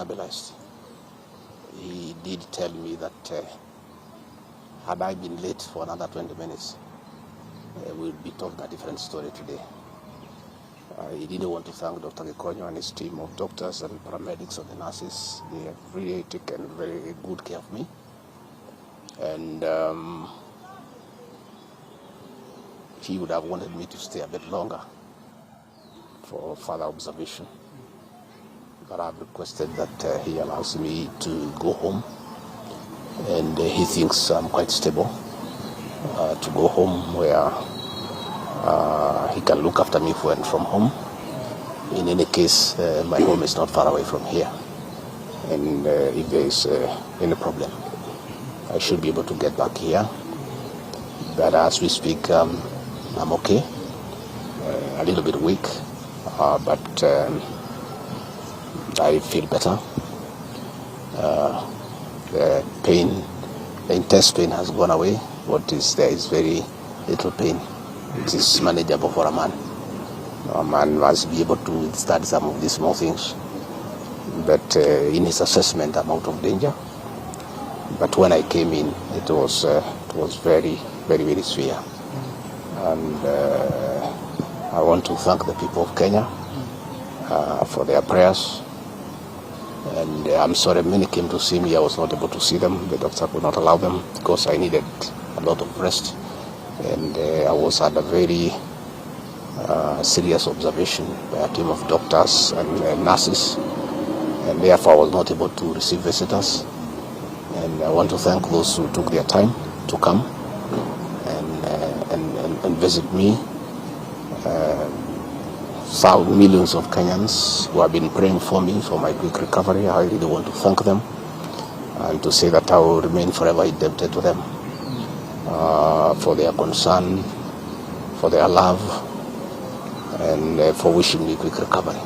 stabilized. He did tell me that had I been late for another 20 minutes, we'll be talking a different story today. He didn't want to thank Dr. Gachagua and his team of doctors and paramedics and the nurses. They have really taken very good care of me. And he would have wanted me to stay a bit longer for further observation. But I've requested that he allows me to go home. And he thinks I'm quite stable to go home where he can look after me when from home. In any case, my home is not far away from here. And if there is any problem, I should be able to get back here. But as we speak, I'm okay. A little bit weak, but I feel better. The pain, the intense pain has gone away. What is there is very little pain. It is manageable for a man. A man must be able to withstand some of these small things. But in his assessment, I'm out of danger. But when I came in, it was very, very, very severe. And I want to thank the people of Kenya for their prayers. And I'm sorry many came to see me. I was not able to see them. The doctor could not allow them because I needed a lot of rest. And I was under very serious observation by a team of doctors and nurses. And therefore I was not able to receive visitors. And I want to thank those who took their time to come and visit me. Millions of Kenyans who have been praying for me for my quick recovery. I really want to thank them and to say that I will remain forever indebted to them for their concern, for their love, and for wishing me quick recovery.